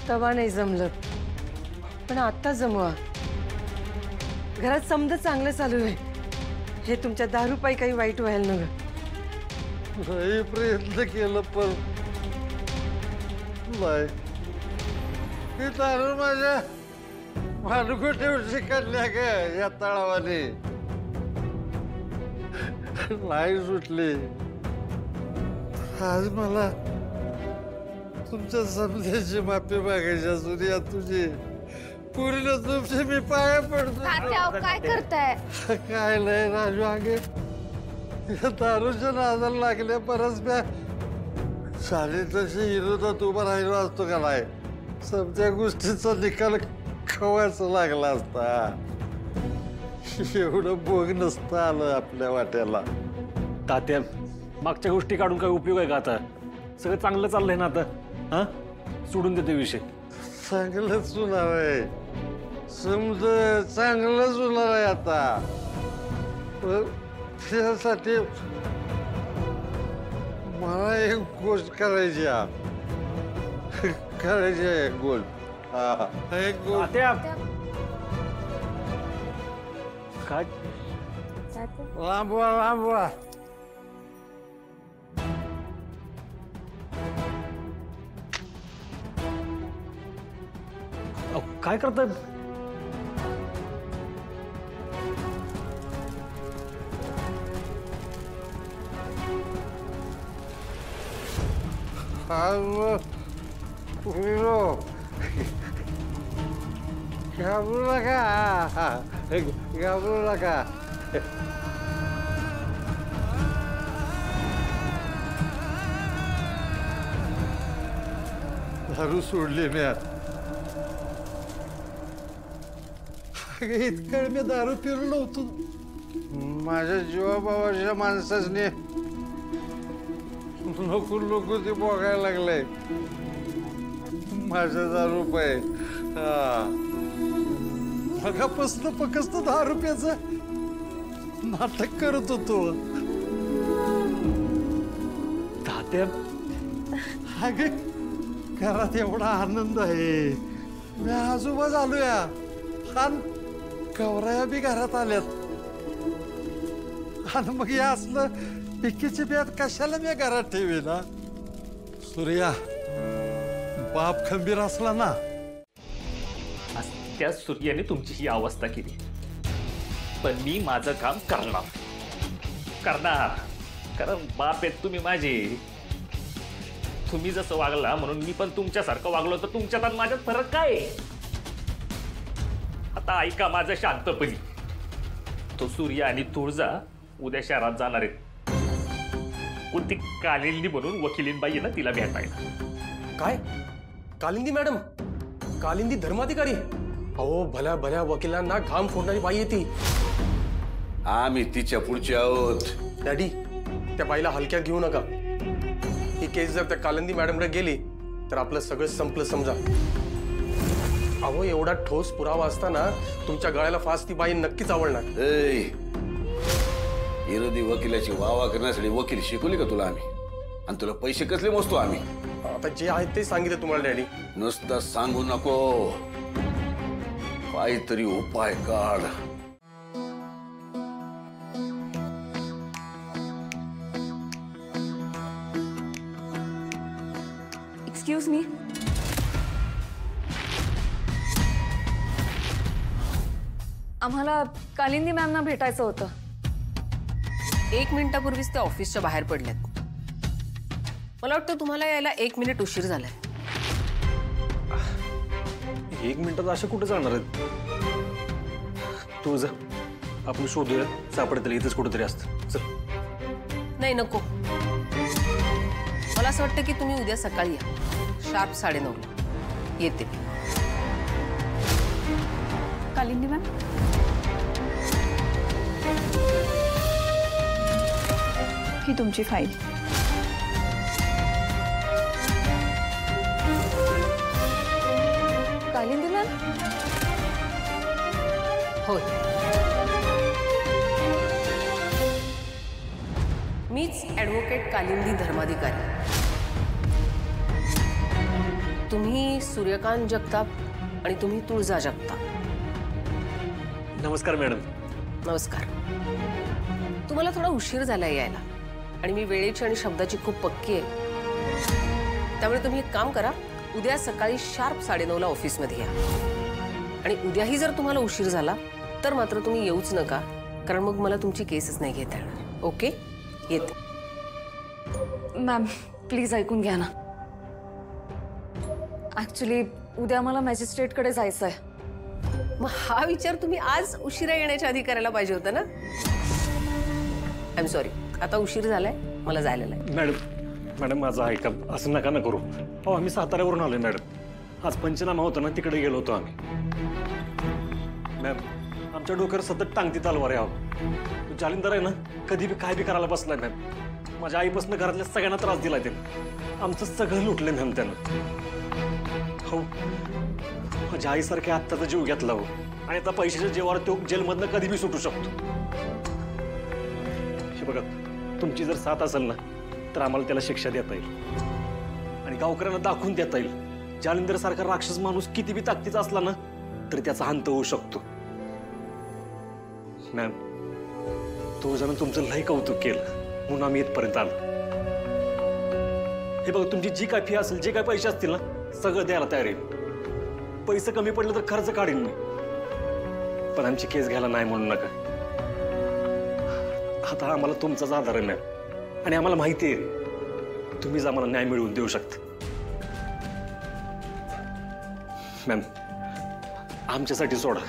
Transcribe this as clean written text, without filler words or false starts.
तवा नाही जमलं, पण आता जमवा. घरात समजा चांगलं चालू आहे. हे तुमच्या दारू पायी काही वाईट व्हायला नव्हे. नाही प्रयत्न केलं पण नाही. ही दारू माझ्या मालुकोटेवरची काढल्या ग या तळावाने. नाही सुटली. आज मला तुमच्या समजायची माफी मागायची असून या तुझी पूर्ण तुमचे मी पाया पडतो. काय करताय? काय नाही राजू, आगे या दारूच्या नादाला लागल्या परस म्या शाळेत तशी विरोधात उभा राहिलो असतो का नाही, समजा गोष्टीचा निकाल खवायचा लागला असता. एवढं बोग नसतं आलं आपल्या वाट्याला. तात्या, मागच्या गोष्टी काढून काय उपयोग आहे का? आता सगळं चांगलं चाललंय ना. आता हा सोडून देते विषय. चांगलंच होणार आहे, समज चांगलंच होणार आहे आता. त्यासाठी मला एक गोष्ट करायची आहे. एक गोष्ट. हा एक गोष्ट. काय लांबवा लांबवा. काय करताय? घाबरू नका, घाबरू नका. दारू सोडली मी. इतका मी दारू पिलो नव्हतो. माझ्या जीवाभावाच्या माणसाने नको नको ते बघायला लागलंय माझ्या दारू पाय. मगापासून फक्त 10 रुपयाचं नाटक करत होतो. तात्या, अगे घरात एवढा आनंद आहे. मी आजोबा झालोया आणि गौराया बी घरात आल्यात. आणि मग हे असलं पिकीची ब्यात कशाला मी घरात ठेवी ना. सूर्या बाप खंबीर असला ना. त्या सूर्याने तुमची ही अवस्था केली, पण मी माझं काम करणार. कारण बाप आहेत तुम्ही माझे. तुम्ही जसं वागला म्हणून मी पण तुमच्यासारखं वागलो, तर तुमच्यात आणि माझ्यात फरक काय आहे? आता ऐका माझं शांतपणी. तो सूर्य आणि तुळजा उद्या शहरात जाणार आहेत. कोणती कालिंदी म्हणून वकिलीनबाई आहे ना, तिला भेटायला. काय? कालिंदी मॅडम? कालिंदी धर्माधिकारी? अहो, भल्या भल्या वकिलांना घाम फोडणारी बाई आहे ती. आम्ही तिच्या पुढचे आहोत. डॅडी, त्या बाईला हलक्यात घेऊ नका. ही केस जर त्या कालिंदी मॅडमकडे गेली तर आपलं सगळं संपलं समजा. अहो, एवढा ठोस पुरावा असताना तुमच्या गळ्याला फास ती बाई नक्कीच आवडणार. विरोधी वकिलाची वावा करण्यासाठी वकील शिकवली का तुला आम्ही? आणि तुला पैसे कसले मोजतो आम्ही? आता जे आहे ते सांगितलं तुम्हाला डॅडी. नुसतं सांगू नको, काहीतरी उपाय काढ. Excuse me. आम्हाला कालिंदी मॅमना भेटायचं होतं. 1 मिनिटापूर्वीच ते ऑफिसच्या बाहेर पडल्यात. मला वाटतं तुम्हाला यायला 1 मिनिट उशीर झालाय. 1 मिनिटात अशा कुठे जाणार आहेत? तुळजा, आपण शोधूया, सापडतील इथेच कुठेतरी असतं. चल. नाही, नको. मला असं वाटतं की तुम्ही उद्या सकाळी या, शार्प 9:30 येते. कालिंदी मॅम, ही तुमची फाईल. कालिंदी मॅम? होय, मीच ॲडव्होकेट कालिंदी धर्माधिकारी. तुम्ही सूर्यकांत जगताप आणि तुम्ही तुळजा जगताप. नमस्कार मॅडम. नमस्कार. तुम्हाला थोडा उशीर झाला यायला आणि मी वेळेची आणि शब्दाची खूप पक्की आहे. त्यामुळे तुम्ही एक काम करा, उद्या सकाळी शार्प 9:30ला ऑफिसमध्ये या. आणि उद्याही जर तुम्हाला उशीर झाला तर मात्र तुम्ही येऊच नका, कारण मग मला तुमची केसच नाही घेता येणार. ओके, येते. मॅम प्लीज ऐकून घ्या ना. ॲक्च्युली उद्या मला मॅजिस्ट्रेटकडे जायचं आहे. मग हा विचार तुम्ही आज उशिरा येण्याच्या आधी करायला पाहिजे होता ना. आय एम सॉरी, आता उशीर झालाय, मला जायला लागेल. मॅडम माझं ऐका, असं नका ना करू. हो आम्ही साताऱ्यावरून आलोय मॅडम. आज पंचनामा होता ना, तिकडे गेलो होतो आम्ही. मॅम आमच्या डोक्यावर सतत टांगती तलवार आहे. अहो जालिंदर आहे ना, कधी बी काय बी करायला बसलाय मॅम. माझ्या आईपासून घरातल्या सगळ्यांना त्रास दिलाय त्यानं. आमचं सगळं लुटलंय मॅम त्यानं. हो माझ्या आईसारख्या आत्ताचा जीव घेतला हो, आणि आता पैशाच्या जेव्हा तो जेलमधनं कधी बी सुटू शकतो. हे बघा, तुमची जर साथ असेल ना तर आम्हाला त्याला शिक्षा देता येईल आणि गावकऱ्यांना दाखवून देता येईल जालिंदर सारखा राक्षस माणूस किती बी ताकदीचा असला ना तरी त्याचा अंत होऊ शकतो. मॅम तो जण तुमचं लय कौतुक केलं म्हणून आम्ही इथपर्यंत आलो. हे बघा, तुमची जी काय फी असेल, जे काय पैसे असतील ना, सगळं द्यायला तयार आहे. पैसे कमी पडले तर खर्च काढीन मी, पण आमची केस घ्यायला नाही म्हणू नका. आता आम्हाला तुमचाच आधार आहे मॅम, आणि आम्हाला माहिती आहे तुम्हीच आम्हाला न्याय मिळवून देऊ शकता. मॅम आमच्यासाठी सोडा.